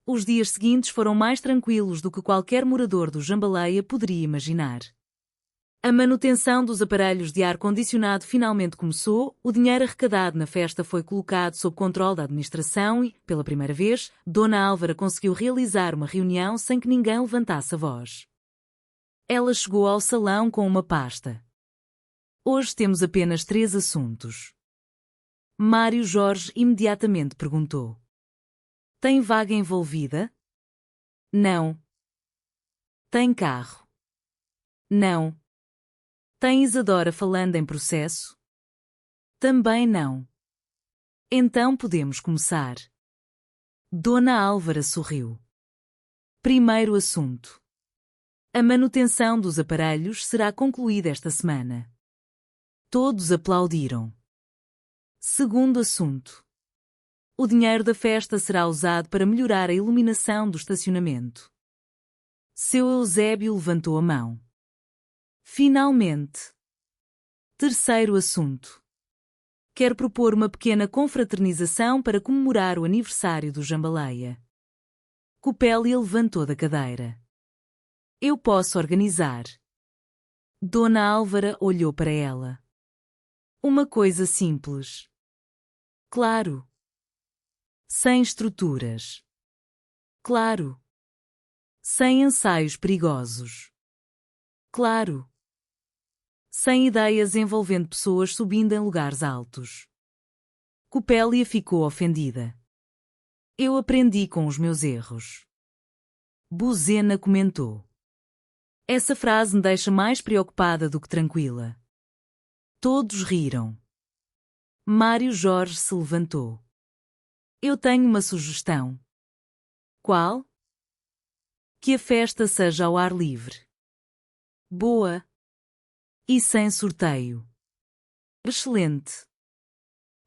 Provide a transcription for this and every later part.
Os dias seguintes foram mais tranquilos do que qualquer morador do Jambaleia poderia imaginar. A manutenção dos aparelhos de ar-condicionado finalmente começou, o dinheiro arrecadado na festa foi colocado sob controle da administração e, pela primeira vez, Dona Álvara conseguiu realizar uma reunião sem que ninguém levantasse a voz. Ela chegou ao salão com uma pasta. Hoje temos apenas 3 assuntos. Mário Jorge imediatamente perguntou. Tem vaga envolvida? Não. Tem carro? Não. Tem Isadora falando em processo? Também não. Então podemos começar. Dona Álvara sorriu. Primeiro assunto. A manutenção dos aparelhos será concluída esta semana. Todos aplaudiram. Segundo assunto. O dinheiro da festa será usado para melhorar a iluminação do estacionamento. Seu Eusébio levantou a mão. Finalmente. Terceiro assunto. Quero propor uma pequena confraternização para comemorar o aniversário do Jambaleia. Copélia levantou da cadeira. Eu posso organizar. Dona Álvara olhou para ela. Uma coisa simples. Claro. Sem estruturas. Claro. Sem ensaios perigosos. Claro. Sem ideias envolvendo pessoas subindo em lugares altos. Copélia ficou ofendida. Eu aprendi com os meus erros. Buzena comentou. Essa frase me deixa mais preocupada do que tranquila. Todos riram. Mário Jorge se levantou. Eu tenho uma sugestão. Qual? Que a festa seja ao ar livre. Boa. E sem sorteio. Excelente.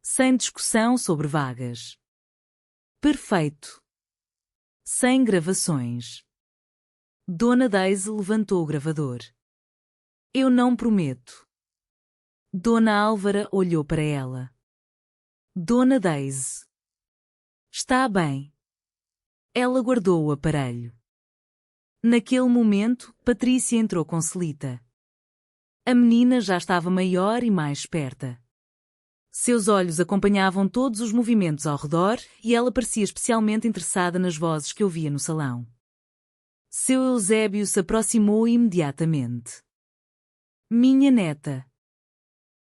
Sem discussão sobre vagas. Perfeito. Sem gravações. Dona Daisy levantou o gravador. Eu não prometo. Dona Álvara olhou para ela. Dona Daisy. Está bem. Ela guardou o aparelho. Naquele momento, Patrícia entrou com Celita. A menina já estava maior e mais esperta. Seus olhos acompanhavam todos os movimentos ao redor e ela parecia especialmente interessada nas vozes que ouvia no salão. Seu Eusébio se aproximou imediatamente. Minha neta.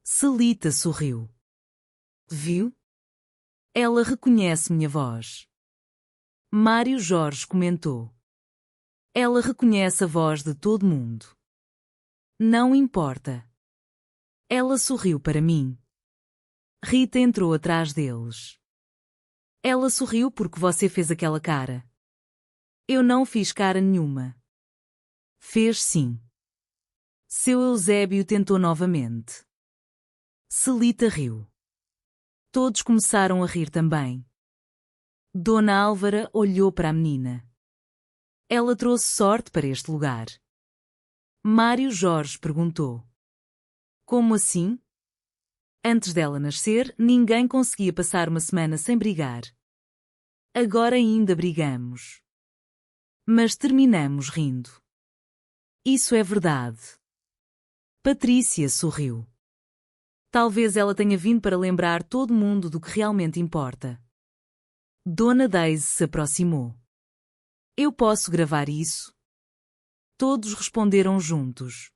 Celita sorriu. Viu? Ela reconhece minha voz. Mário Jorge comentou. Ela reconhece a voz de todo mundo. Não importa. Ela sorriu para mim. Rita entrou atrás deles. Ela sorriu porque você fez aquela cara. Eu não fiz cara nenhuma. Fez sim. Seu Eusébio tentou novamente. Celita riu. Todos começaram a rir também. Dona Álvara olhou para a menina. Ela trouxe sorte para este lugar. Mário Jorge perguntou. Como assim? Antes dela nascer, ninguém conseguia passar uma semana sem brigar. Agora ainda brigamos. Mas terminamos rindo. Isso é verdade. Patrícia sorriu. Talvez ela tenha vindo para lembrar todo mundo do que realmente importa. Dona Daisy se aproximou. Eu posso gravar isso? Todos responderam juntos.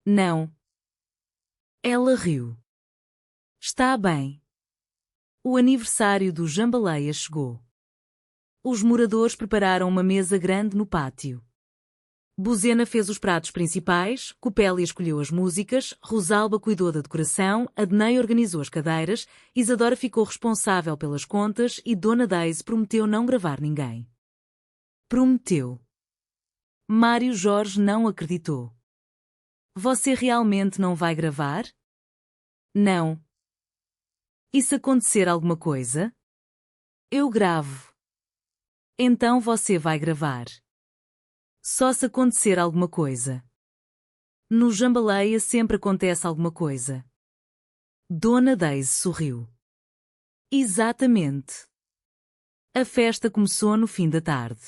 Não. Ela riu. Está bem. O aniversário do Jambaleia chegou. Os moradores prepararam uma mesa grande no pátio. Buzena fez os pratos principais, Copélia escolheu as músicas, Rosalba cuidou da decoração, Adnei organizou as cadeiras, Isadora ficou responsável pelas contas e Dona Daisy prometeu não gravar ninguém. Prometeu. Mário Jorge não acreditou. Você realmente não vai gravar? Não. E se acontecer alguma coisa? Eu gravo. Então você vai gravar. Só se acontecer alguma coisa. No Jambaleia sempre acontece alguma coisa. Dona Daisy sorriu. Exatamente. A festa começou no fim da tarde.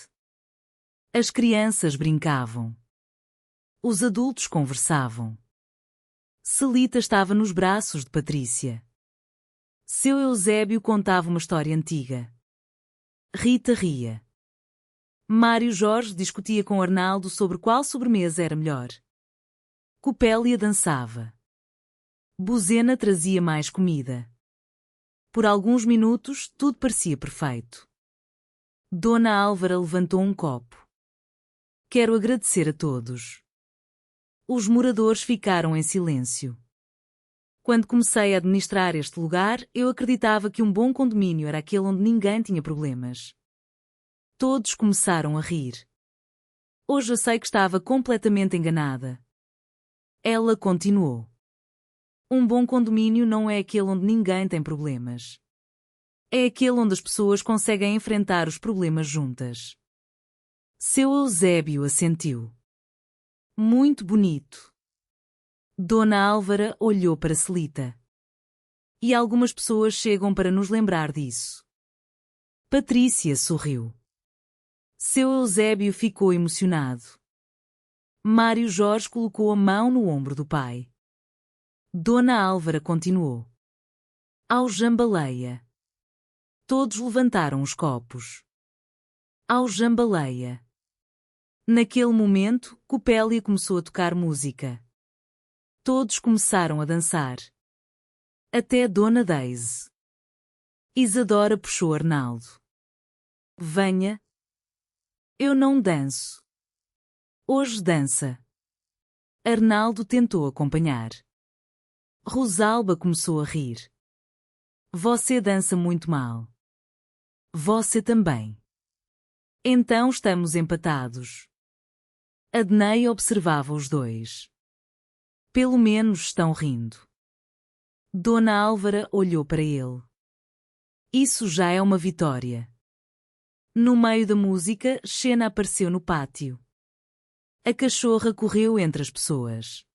As crianças brincavam. Os adultos conversavam. Celita estava nos braços de Patrícia. Seu Eusébio contava uma história antiga. Rita ria. Mário Jorge discutia com Arnaldo sobre qual sobremesa era melhor. Copélia dançava. Buzena trazia mais comida. Por alguns minutos, tudo parecia perfeito. Dona Álvara levantou um copo. Quero agradecer a todos. Os moradores ficaram em silêncio. Quando comecei a administrar este lugar, eu acreditava que um bom condomínio era aquele onde ninguém tinha problemas. Todos começaram a rir. Hoje eu sei que estava completamente enganada. Ela continuou. Um bom condomínio não é aquele onde ninguém tem problemas. É aquele onde as pessoas conseguem enfrentar os problemas juntas. Seu Eusébio assentiu. Muito bonito. Dona Álvara olhou para Celita. E algumas pessoas chegam para nos lembrar disso. Patrícia sorriu. Seu Eusébio ficou emocionado. Mário Jorge colocou a mão no ombro do pai. Dona Álvara continuou. Ao Jambaleia. Todos levantaram os copos. Ao Jambaleia. Naquele momento, Copélia começou a tocar música. Todos começaram a dançar. Até Dona Daisy. Isadora puxou Arnaldo. Venha. Eu não danço. Hoje dança. Arnaldo tentou acompanhar. Rosalba começou a rir. Você dança muito mal. Você também. Então estamos empatados. Adnei observava os dois. Pelo menos estão rindo. Dona Álvara olhou para ele. Isso já é uma vitória. No meio da música, Xena apareceu no pátio. A cachorra correu entre as pessoas.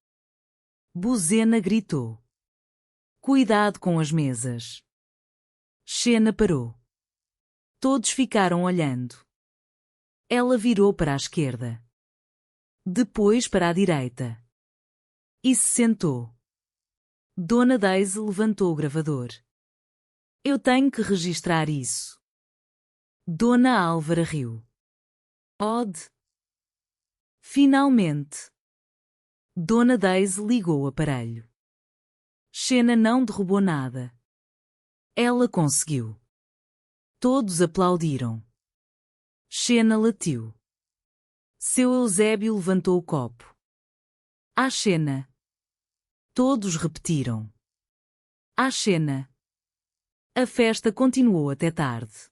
Buzena gritou. Cuidado com as mesas. Xena parou. Todos ficaram olhando. Ela virou para a esquerda. Depois para a direita. E se sentou. Dona Daisy levantou o gravador. Eu tenho que registrar isso. Dona Álvara riu. Ode. Finalmente. Dona Daisy ligou o aparelho. Xena não derrubou nada. Ela conseguiu. Todos aplaudiram. Xena latiu. Seu Eusébio levantou o copo. À Xena. Todos repetiram. À Xena. A festa continuou até tarde.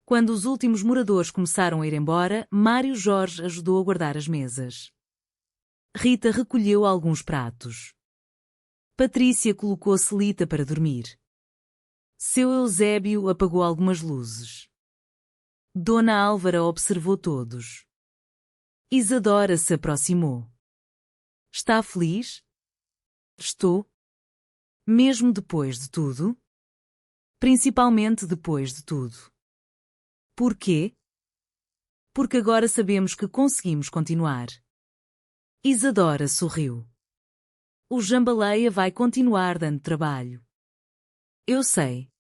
Quando os últimos moradores começaram a ir embora, Mário Jorge ajudou a guardar as mesas. Rita recolheu alguns pratos. Patrícia colocou Celita para dormir. Seu Eusébio apagou algumas luzes. Dona Álvara observou todos. Isadora se aproximou. Está feliz? Estou. Mesmo depois de tudo? Principalmente depois de tudo. Por quê? Porque agora sabemos que conseguimos continuar. Isadora sorriu. O Jambaleia vai continuar dando trabalho. Eu sei.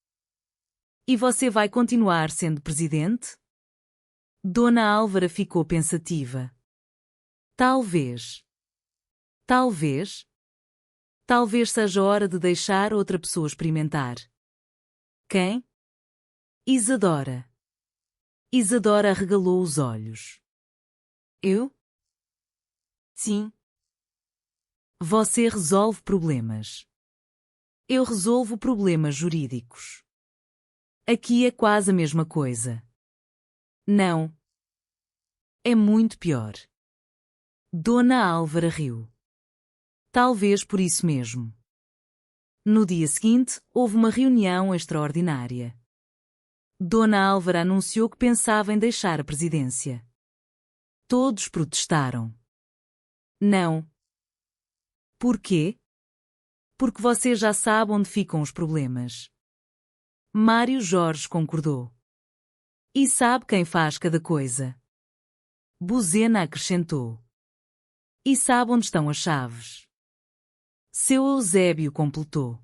E você vai continuar sendo presidente? Dona Álvara ficou pensativa. Talvez. Talvez. Talvez seja hora de deixar outra pessoa experimentar. Quem? Isadora. Isadora arregalou os olhos. Eu? Sim. Você resolve problemas. Eu resolvo problemas jurídicos. Aqui é quase a mesma coisa. Não. É muito pior. Dona Álvara riu. Talvez por isso mesmo. No dia seguinte, houve uma reunião extraordinária. Dona Álvara anunciou que pensava em deixar a presidência. Todos protestaram. Não. Por quê? Porque você já sabe onde ficam os problemas. Mário Jorge concordou. E sabe quem faz cada coisa. Buzena acrescentou. E sabe onde estão as chaves. Seu Eusébio completou.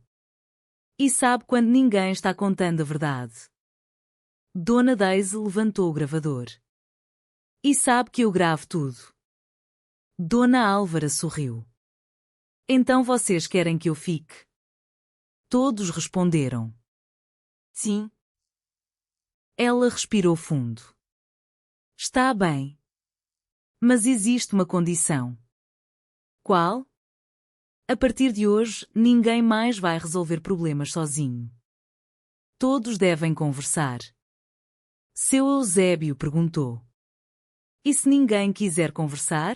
E sabe quando ninguém está contando a verdade. Dona Daisy levantou o gravador. E sabe que eu gravo tudo. Dona Álvara sorriu. Então vocês querem que eu fique? Todos responderam. Sim. Ela respirou fundo. Está bem. Mas existe uma condição. Qual? A partir de hoje, ninguém mais vai resolver problemas sozinho. Todos devem conversar. Seu Eusébio perguntou. E se ninguém quiser conversar?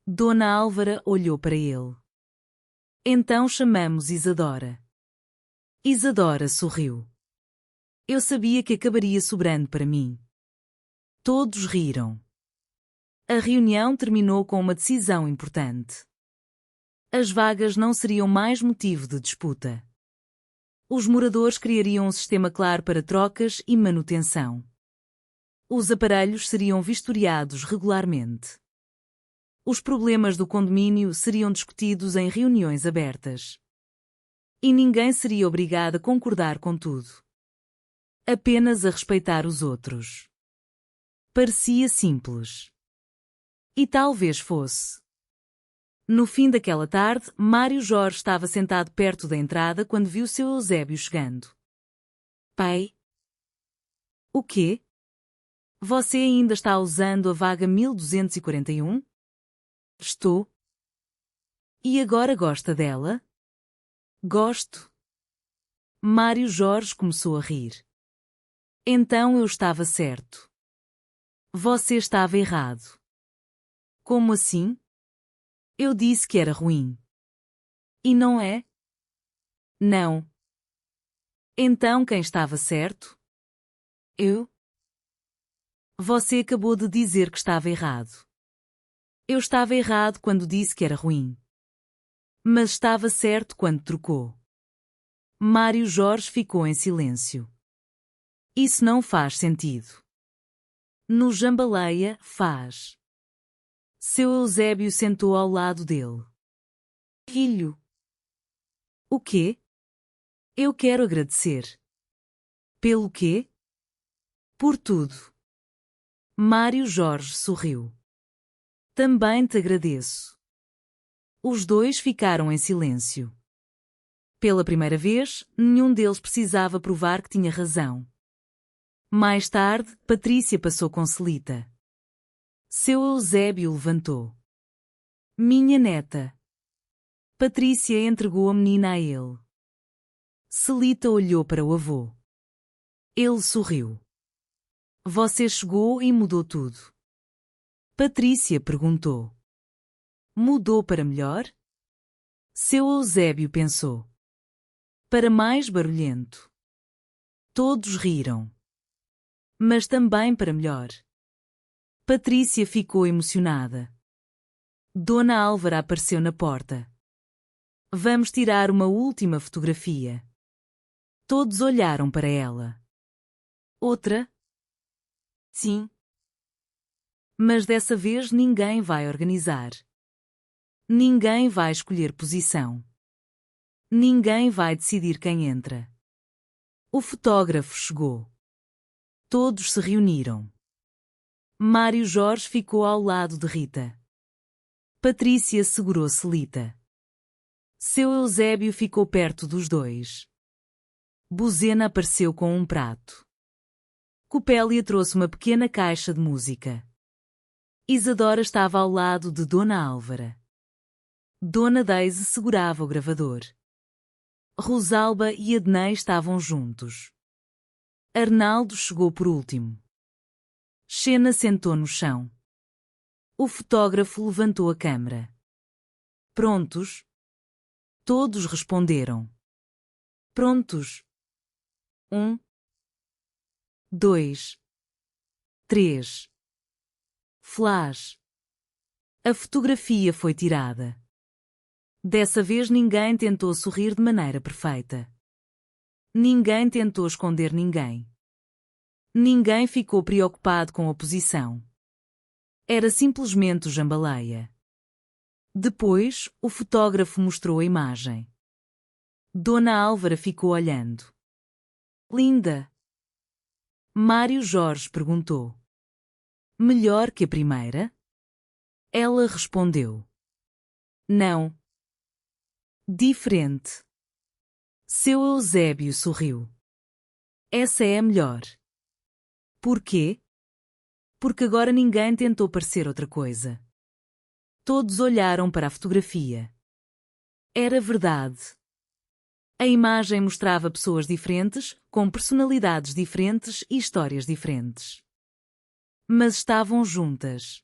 Dona Álvara olhou para ele. Então chamamos Isadora. Isadora sorriu. Eu sabia que acabaria sobrando para mim. Todos riram. A reunião terminou com uma decisão importante. As vagas não seriam mais motivo de disputa. Os moradores criariam um sistema claro para trocas e manutenção. Os aparelhos seriam vistoriados regularmente. Os problemas do condomínio seriam discutidos em reuniões abertas. E ninguém seria obrigado a concordar com tudo. Apenas a respeitar os outros. Parecia simples. E talvez fosse. No fim daquela tarde, Mário Jorge estava sentado perto da entrada quando viu seu Eusébio chegando. Pai? O quê? Você ainda está usando a vaga 1241? Estou. E agora gosta dela? Gosto. Mário Jorge começou a rir. Então eu estava certo. Você estava errado. Como assim? Eu disse que era ruim. E não é? Não. Então quem estava certo? Eu? Você acabou de dizer que estava errado. Eu estava errado quando disse que era ruim. Mas estava certo quando trocou. Mário Jorge ficou em silêncio. Isso não faz sentido. No Jambaleia, faz. Seu Eusébio sentou ao lado dele. Filho. O quê? Eu quero agradecer. Pelo quê? Por tudo. Mário Jorge sorriu. Também te agradeço. Os dois ficaram em silêncio. Pela primeira vez, nenhum deles precisava provar que tinha razão. Mais tarde, Patrícia passou com Celita. Seu Eusébio levantou. Minha neta. Patrícia entregou a menina a ele. Celita olhou para o avô. Ele sorriu. Você chegou e mudou tudo. Patrícia perguntou. Mudou para melhor? Seu Eusébio pensou. Para mais barulhento. Todos riram. Mas também para melhor. Patrícia ficou emocionada. Dona Álvara apareceu na porta. Vamos tirar uma última fotografia. Todos olharam para ela. Outra? Sim. Mas dessa vez ninguém vai organizar. Ninguém vai escolher posição. Ninguém vai decidir quem entra. O fotógrafo chegou. Todos se reuniram. Mário Jorge ficou ao lado de Rita. Patrícia segurou Celita. Seu Eusébio ficou perto dos dois. Buzena apareceu com um prato. Copélia trouxe uma pequena caixa de música. Isadora estava ao lado de Dona Álvara. Dona Daisy segurava o gravador. Rosalba e Adnei estavam juntos. Arnaldo chegou por último. Xena sentou no chão. O fotógrafo levantou a câmera. Prontos? Todos responderam. Prontos. 1, 2, 3. Flash. A fotografia foi tirada. Dessa vez ninguém tentou sorrir de maneira perfeita. Ninguém tentou esconder ninguém. Ninguém ficou preocupado com a posição. Era simplesmente o Jambalaya. Depois, o fotógrafo mostrou a imagem. Dona Álvara ficou olhando. Linda. Mário Jorge perguntou. Melhor que a primeira? Ela respondeu. Não. Diferente. Seu Eusébio sorriu. Essa é a melhor. Por quê? Porque agora ninguém tentou parecer outra coisa. Todos olharam para a fotografia. Era verdade. A imagem mostrava pessoas diferentes, com personalidades diferentes e histórias diferentes. Mas estavam juntas.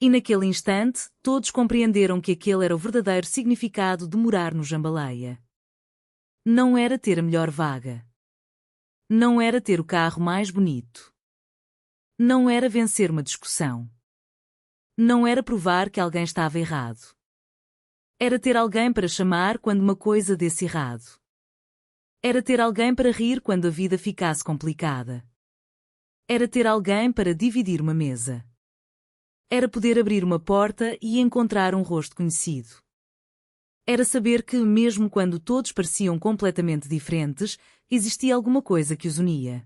E naquele instante, todos compreenderam que aquele era o verdadeiro significado de morar no Jambalaya. Não era ter a melhor vaga. Não era ter o carro mais bonito. Não era vencer uma discussão. Não era provar que alguém estava errado. Era ter alguém para chamar quando uma coisa desse errado. Era ter alguém para rir quando a vida ficasse complicada. Era ter alguém para dividir uma mesa. Era poder abrir uma porta e encontrar um rosto conhecido. Era saber que, mesmo quando todos pareciam completamente diferentes, existia alguma coisa que os unia.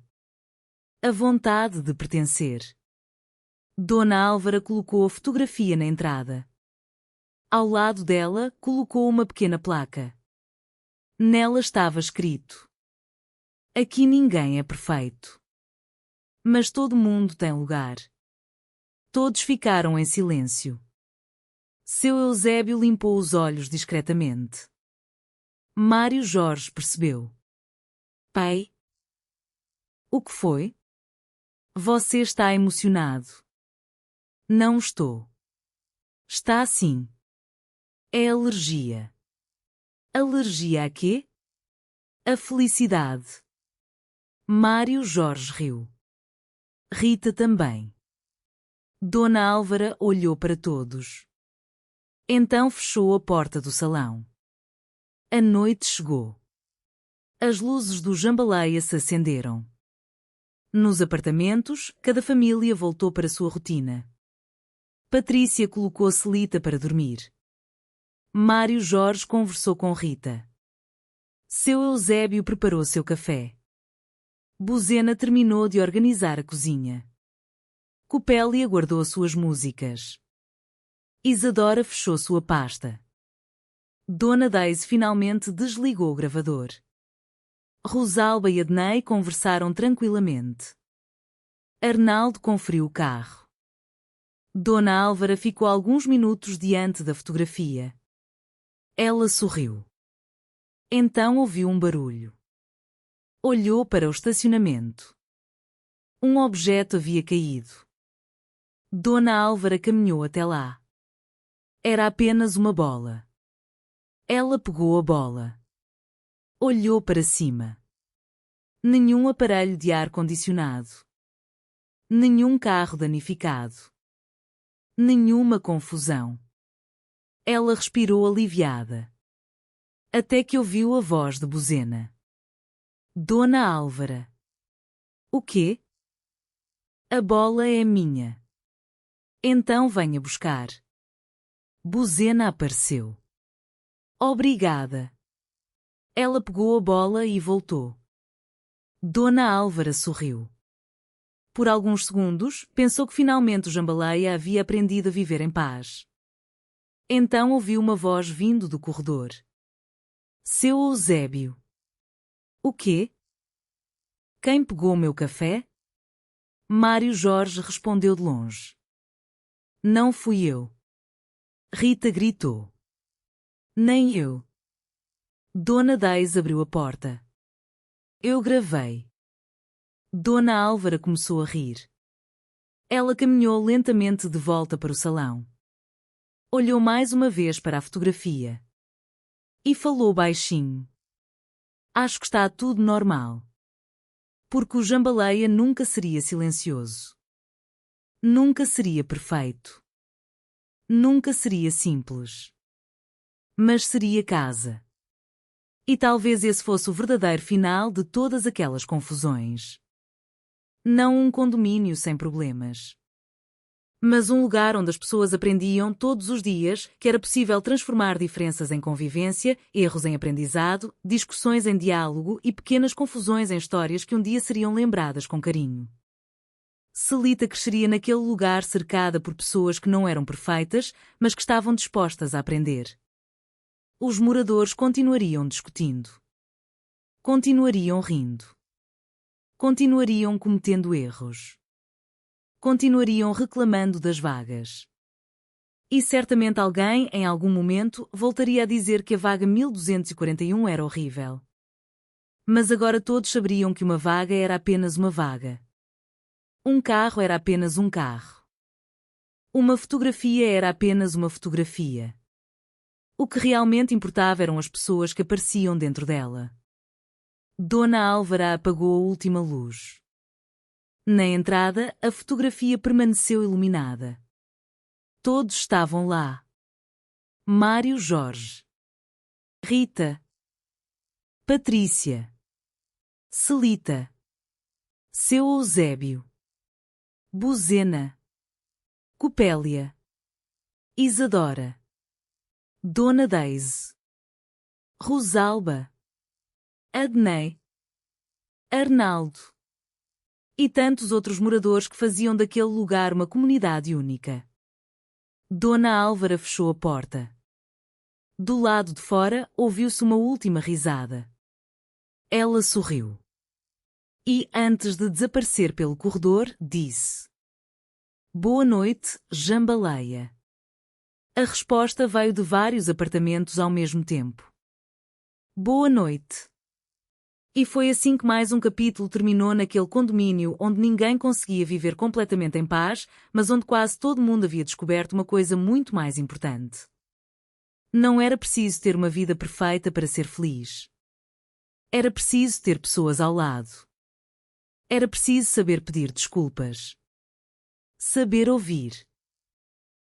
A vontade de pertencer. Dona Álvara colocou a fotografia na entrada. Ao lado dela, colocou uma pequena placa. Nela estava escrito: Aqui ninguém é perfeito. Mas todo mundo tem lugar. Todos ficaram em silêncio. Seu Eusébio limpou os olhos discretamente. Mário Jorge percebeu. Pai? O que foi? Você está emocionado. Não estou. Está sim. É alergia. Alergia a quê? A felicidade. Mário Jorge riu. Rita também. Dona Álvara olhou para todos. Então fechou a porta do salão. A noite chegou. As luzes do Jambalaya se acenderam. Nos apartamentos, cada família voltou para sua rotina. Patrícia colocou a Celita para dormir. Mário Jorge conversou com Rita. Seu Eusébio preparou seu café. Buzena terminou de organizar a cozinha. Copélia guardou suas músicas. Isadora fechou sua pasta. Dona Daisy finalmente desligou o gravador. Rosalba e Adnei conversaram tranquilamente. Arnaldo conferiu o carro. Dona Álvara ficou alguns minutos diante da fotografia. Ela sorriu. Então ouviu um barulho. Olhou para o estacionamento. Um objeto havia caído. Dona Álvara caminhou até lá. Era apenas uma bola. Ela pegou a bola. Olhou para cima. Nenhum aparelho de ar-condicionado. Nenhum carro danificado. Nenhuma confusão. Ela respirou aliviada. Até que ouviu a voz de Buzena. Dona Álvara. O quê? A bola é minha. Então venha buscar. Buzena apareceu. Obrigada. Ela pegou a bola e voltou. Dona Álvara sorriu. Por alguns segundos, pensou que finalmente o Jambalaya havia aprendido a viver em paz. Então ouviu uma voz vindo do corredor. Seu Eusébio. O quê? Quem pegou meu café? Mário Jorge respondeu de longe. Não fui eu. Rita gritou. Nem eu. Dona Daisy abriu a porta. Eu gravei. Dona Álvara começou a rir. Ela caminhou lentamente de volta para o salão. Olhou mais uma vez para a fotografia. E falou baixinho. Acho que está tudo normal. Porque o Jambalaya nunca seria silencioso. Nunca seria perfeito. Nunca seria simples. Mas seria casa. E talvez esse fosse o verdadeiro final de todas aquelas confusões. Não um condomínio sem problemas. Mas um lugar onde as pessoas aprendiam todos os dias que era possível transformar diferenças em convivência, erros em aprendizado, discussões em diálogo e pequenas confusões em histórias que um dia seriam lembradas com carinho. Celita cresceria naquele lugar cercada por pessoas que não eram perfeitas, mas que estavam dispostas a aprender. Os moradores continuariam discutindo. Continuariam rindo. Continuariam cometendo erros. Continuariam reclamando das vagas. E certamente alguém, em algum momento, voltaria a dizer que a vaga 1241 era horrível. Mas agora todos saberiam que uma vaga era apenas uma vaga. Um carro era apenas um carro. Uma fotografia era apenas uma fotografia. O que realmente importava eram as pessoas que apareciam dentro dela. Dona Álvara apagou a última luz. Na entrada, a fotografia permaneceu iluminada. Todos estavam lá. Mário Jorge. Rita. Patrícia. Celita. Seu Eusébio. Buzena. Copélia. Isadora. Dona Daisy. Rosalba. Adnei. Arnaldo. E tantos outros moradores que faziam daquele lugar uma comunidade única. Dona Álvara fechou a porta. Do lado de fora, ouviu-se uma última risada. Ela sorriu. E, antes de desaparecer pelo corredor, disse: Boa noite, Jambaleia. A resposta veio de vários apartamentos ao mesmo tempo. Boa noite. E foi assim que mais um capítulo terminou naquele condomínio onde ninguém conseguia viver completamente em paz, mas onde quase todo mundo havia descoberto uma coisa muito mais importante. Não era preciso ter uma vida perfeita para ser feliz. Era preciso ter pessoas ao lado. Era preciso saber pedir desculpas. Saber ouvir.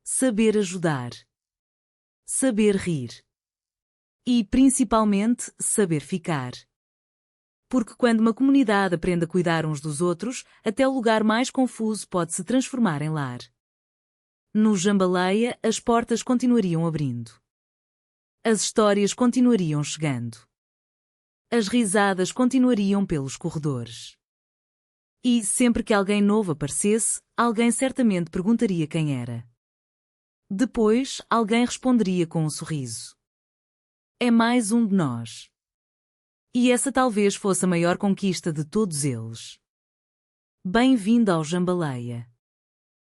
Saber ajudar. Saber rir. E, principalmente, saber ficar. Porque quando uma comunidade aprende a cuidar uns dos outros, até o lugar mais confuso pode se transformar em lar. No Jambaleia, as portas continuariam abrindo. As histórias continuariam chegando. As risadas continuariam pelos corredores. E, sempre que alguém novo aparecesse, alguém certamente perguntaria quem era. Depois, alguém responderia com um sorriso. É mais um de nós. E essa talvez fosse a maior conquista de todos eles. Bem-vindo ao Jambaleia.